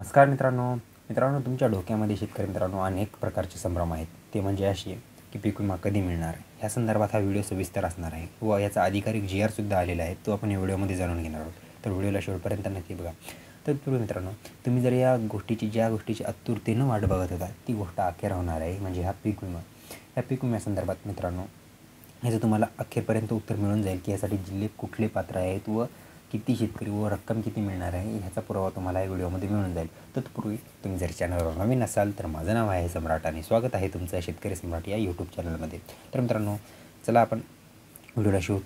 नमस्कार मित्रांनो तुमच्या डोक्यामध्ये शेतकरी मित्रांनो अनेक प्रकारचे संभ्रम आहेत. ते म्हणजे अशी की पीक विमा कधी मिळणार, ह्या संदर्भात हा व्हिडिओ सविस्तर असणार आहे व याचा अधिकारिक GR सुद्धा आलेला आहे, तो आपण या व्हिडिओमध्ये जाणून घेणार आहोत. तर व्हिडिओला शेवटपर्यंत नक्की बघा. तर मित्रांनो, तुम्ही जर ज्या गोष्टीची आतुरतेनं वाट बघत होता ती गोष्ट अखेर होणार आहे, म्हणजे हा पीक विमा. या पीक विम्यासंदर्भात मित्रांनो, याचं तुम्हाला अखेरपर्यंत उत्तर मिळून जाईल की यासाठी जिल्हे कुठले पात्र आहेत व किती शेतकरी व रक्कम किती मिळणार आहे, ह्याचा पुरावा तुम्हाला या व्हिडिओमध्ये मिळून जाईल. तत्पूर्वी तुम्ही जर चॅनलवर नवीन असाल तर माझं नाव आहे सम्राट आणि स्वागत आहे तुमचं शेतकरी सम्राट या यूट्यूब चॅनलमध्ये. तर मित्रांनो, चला आपण वीडियो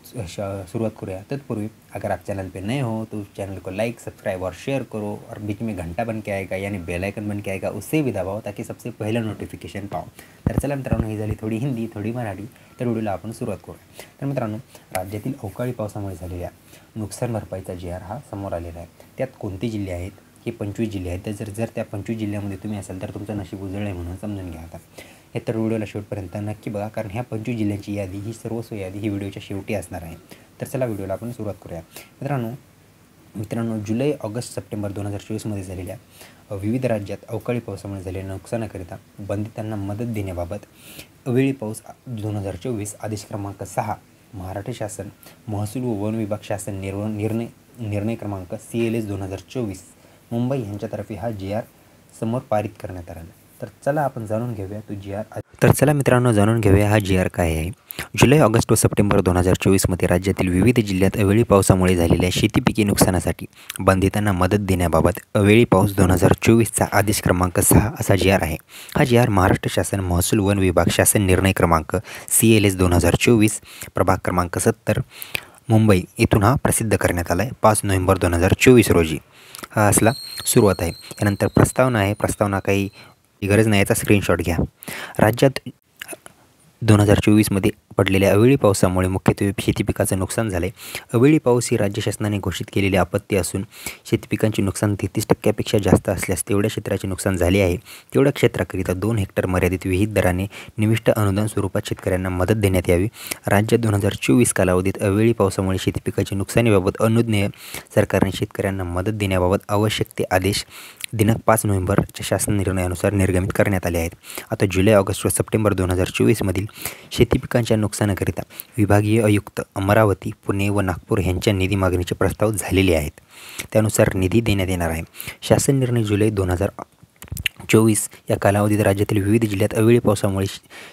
शुरुआत करूया. तत्पूर्वी अगर आप चैनल पे नए हो तो चैनल को लाइक, सब्सक्राइब और शेयर करो और बीच में घंटा बन के आएगा यानी बेल आइकन बन के आएगा, उससे भी दबाओ ताकि सबसे पहले नोटिफिकेशन पाओ. तर चला मित्रांनो, ही झाली थोडी हिंदी थोडी मराठी. तर व्हिडिओला आपण सुरुवात करूया. तर मित्रांनो, राज्यातील अवकाळी पावसामुळे झालेल्या नुकसान भरपाईचा GR हा समोर आलेला आहे. त्यात कोणते जिल्हे आहेत? हे 25 जिल्हे आहेत. तर जर त्या 25 जिल्ह्यामध्ये तुम्ही असाल तर तुमचं नशीब उजळलं आहे म्हणून समजून घ्या. आता हे तर व्हिडिओला शेवटपर्यंत नक्की बघा, कारण ह्या 25 जिल्ह्यांची यादी ही सर्वस्व यादी ही व्हिडिओच्या शेवटी असणार आहे. तर चला व्हिडिओला आपण सुरुवात करूया. मित्रांनो, जुलै, ऑगस्ट, सप्टेंबर 2024मध्ये झालेल्या विविध राज्यात अवकाळी पावसामुळे झालेल्या नुकसानाकरिता बाधितांना मदत देण्याबाबत अवेळी पाऊस 2024 आदेश क्रमांक 6 महाराष्ट्र शासन महसूल व वन विभाग शासन निर्णय क्रमांक CLS 2024 मुंबई यांच्यातर्फे हा GR समोर पारित करण्यात आला. तर चला आपण जाणून घेऊया तो GR. तर चला मित्रांनो, जाणून घेऊया हा GR काय आहे. जुलै, ऑगस्ट व सप्टेंबर 2024मध्ये राज्यातील विविध जिल्ह्यात अवेळी पावसामुळे झालेल्या शेतीपिके नुकसानासाठी बाधितांना मदत देण्याबाबत अवेळी पाऊस 2024चा आदेश क्रमांक 6 असा GR आहे. हा GR महाराष्ट्र शासन महसूल वन विभाग शासन निर्णय क्रमांक CLS 2024 प्रभाग क्रमांक 70 मुंबई येथून हा प्रसिद्ध करण्यात आला आहे 5 नोव्हेंबर 2024 रोजी. हा असला सुरुवात आहे. यानंतर प्रस्तावना आहे. प्रस्तावना काही गरज नाही, याचा स्क्रीनशॉट घ्या. राज्यात 2024मध्ये पडलेल्या अवेळी पावसामुळे मुख्यत्वे शेतीपिकाचं नुकसान झाले. अवेळी पाऊस ही राज्य शासनाने घोषित केलेली आपत्ती असून शेतीपिकांचे नुकसान 33% जास्त असल्यास तेवढ्या क्षेत्राचे नुकसान झाले आहे. तेवढ्या क्षेत्राकरिता 2 हेक्टर मर्यादित विहित दराने निविष्ट अनुदान स्वरूपात शेतकऱ्यांना मदत देण्यात यावी. राज्यात 2024 कालावधीत अवेळी पावसामुळे शेतीपिकाच्या नुकसानीबाबत अनुज्ञेय सरकारने शेतकऱ्यांना मदत देण्याबाबत आवश्यक ते आदेश दिनांक 5 नोव्हेंबरच्या शासन निर्णयानुसार निर्गमित करण्यात आले आहेत. आता जुलै, ऑगस्ट व सप्टेंबर 2024मधील शेतीपिकांच्या नुकसानाकरिता विभागीय आयुक्त अमरावती, पुणे व नागपूर यांच्या निधी मागणीचे प्रस्ताव झालेले आहेत. त्यानुसार निधी देण्यात येणार आहे. शासन निर्णय जुलै 2024 या कालावधीत राज्यातील विविध जिल्ह्यात अवेळी पावसामुळे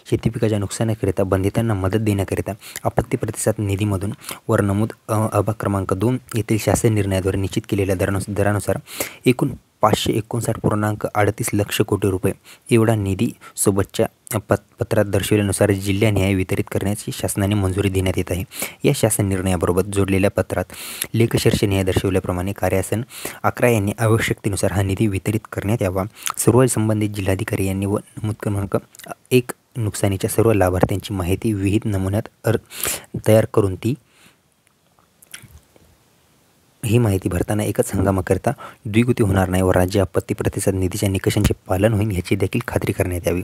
शेतीपिकाच्या नुकसानाकरिता बाधितांना मदत देण्याकरिता आपत्ती प्रतिसाद निधीमधून वर नमूद अभाग क्रमांक 2 येथील शासन निर्णयाद्वारे निश्चित केलेल्या दरानुसार एकूण 559.38 लक्ष कोटी रुपये एवढा निधी सोबतच्या पत्रात दर्शवल्यानुसार जिल्ह्यानिहाय वितरित करण्याची शासनाने मंजुरी देण्यात येत आहे. या शासन निर्णयाबरोबर जोडलेल्या पत्रात लेखशीर्षनिहाय दर्शवल्याप्रमाणे कार्यासन 11 यांनी आवश्यकतेनुसार हा निधी वितरित करण्यात यावा. सर्व संबंधित जिल्हाधिकारी यांनी व नमूद क्रमांक 1 नुकसानीच्या सर्व लाभार्थ्यांची माहिती विहित नमुन्यात तयार करून ही माहिती भरताना एकच हंगामाकरिता द्विगुती होणार नाही व राज्य आपत्ती प्रतिसाद निधीच्या निकषांचे पालन होईल याची देखील खात्री करण्यात यावी.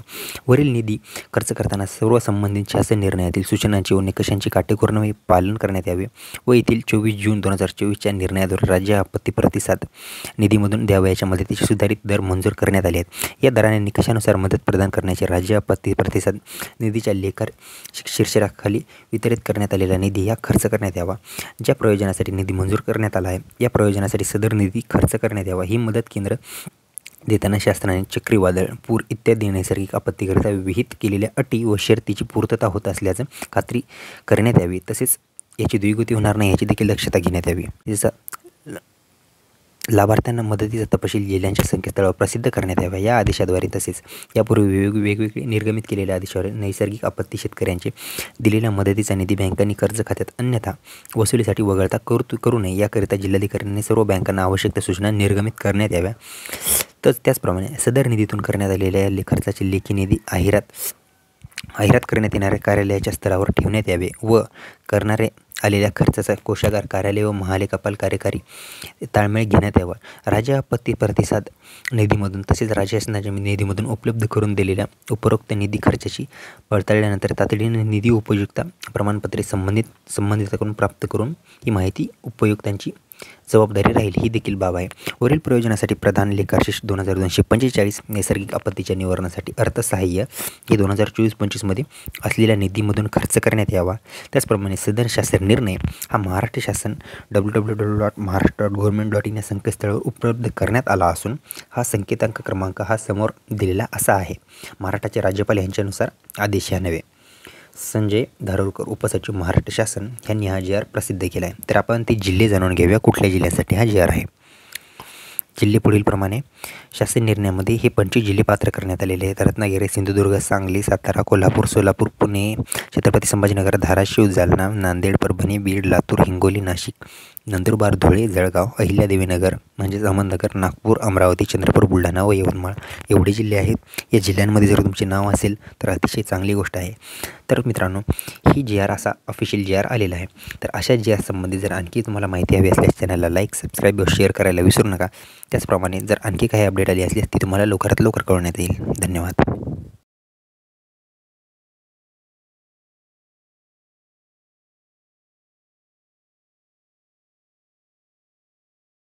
वरील निधी खर्च करताना सर्व संबंधित शासन निर्णयातील सूचनांचे व निकषांचे काटेकोरपणे पालन करण्यात यावे व येथील 24 जून 2024च्या निर्णयाद्वारे राज्य आपत्ती प्रतिसाद निधीमधून द्यावयाच्या मदतीचे सुधारित दर मंजूर करण्यात आले आहेत. या दराने निकषानुसार मदत प्रदान करण्याचे राज्य आपत्ती प्रतिसाद निधीच्या शीर्षकाखाली वितरित करण्यात आलेला निधी हा खर्च करण्यात यावा. ज्या प्रयोजनासाठी निधी मंजूर करण्यात आला आहे या प्रयोजनासाठी सदर निधी खर्च करण्यात यावा. ही मदत केंद्र देताना शासनाने चक्रीवादळ, पूर इत्यादी नैसर्गिक आपत्तीकरिता विहित केलेल्या अटी व शर्तीची पूर्तता होत असल्याचं खात्री करण्यात यावी. तसेच याची द्विगुती होणार नाही याची देखील दक्षता घेण्यात यावी. जसं लाभार्थ्यांना मदतीचा तपशील जिल्ह्यांच्या संकेतस्थळावर प्रसिद्ध करण्यात यावा. या आदेशाद्वारे तसेच यापूर्वी वेगवेगळे निर्गमित केलेल्या आदेशावर नैसर्गिक आपत्ती शेतकऱ्यांचे दिलेल्या मदतीचा निधी बँकांनी कर्ज खात्यात अन्यथा वसुलीसाठी वगळता करू नये याकरिता जिल्हाधिकाऱ्यांनी सर्व बँकांना आवश्यक त्या सूचना निर्गमित करण्यात याव्या. त्याचप्रमाणे सदर निधीतून करण्यात आलेल्या खर्चाचे लेखी निधी आहिरात करण्यात येणाऱ्या कार्यालयाच्या स्तरावर ठेवण्यात यावे व करणारे आलेल्या खर्चाचा कोषागार कार्यालय व महालेखापाल कार्यकारी ताळमेळ घेण्यात यावा. राज्य आपत्ती प्रतिसाद निधीमधून तसेच राज्य शासनाच्या निधीमधून उपलब्ध करून दिलेल्या उपरोक्त निधी खर्चाची पडताळल्यानंतर तातडीने निधी उपयुक्तता प्रमाणपत्रे संबंधिताकडून प्राप्त करून ही माहिती उपयुक्तांची जबाबदारी राहील ही देखील बाब आहे. वरील प्रयोजनासाठी प्रधान लेखाशीर्ष 2245 नैसर्गिक आपत्तीच्या निवारणासाठी अर्थसहाय्य हे 2024-25मध्ये असलेल्या निधीमधून खर्च करण्यात यावा. त्याचप्रमाणे सदर शासन निर्णय हा महाराष्ट्र शासन www.maharashtra.government.in या संकेतस्थळावर उपलब्ध करण्यात आला असून हा संकेतांक क्रमांक हा समोर दिलेला असा आहे. महाराष्ट्राचे राज्यपाल यांच्यानुसार आदेश या नव्हे. संजय धारोरकर उपसचिव महाराष्ट्र शासन यांनी हा GR प्रसिद्ध केला आहे. तर आपण ते जिल्हे जाणून घेऊया कुठल्या जिल्ह्यासाठी हा GR आहे. जिल्हे पुढीलप्रमाणे शासन निर्णयामध्ये हे 25 जिल्हे पात्र करण्यात आलेले आहेत. रत्नागिरी, सिंधुदुर्ग, सांगली, सातारा, कोल्हापूर, सोलापूर, पुणे, छत्रपती संभाजीनगर, धाराशिव, जालना, नांदेड, परभणी, बीड, लातूर, हिंगोली, नाशिक, नंदुरबार, धुळे, जळगाव, अहिल्यादेवीनगर म्हणजेच अहमदनगर, नागपूर, अमरावती, चंद्रपूर, बुलढाणा व यवतमाळ एवढे जिल्हे आहेत. या जिल्ह्यांमध्ये जर तुमचे नाव असेल तर अतिशय चांगली गोष्ट आहे. तर मित्रांनो, ही GR असा ऑफिशियल GR आलेला आहे. तर अशा GR संबंधी जर आणखी तुम्हाला माहिती हवी असल्यास चॅनलला लाईक, सबस्क्राईब व शेअर करायला विसरू नका. त्याचप्रमाणे जर आणखी काही अपडेट आली असल्यास ती तुम्हाला लवकरात लवकर कळवण्यात येईल. धन्यवाद.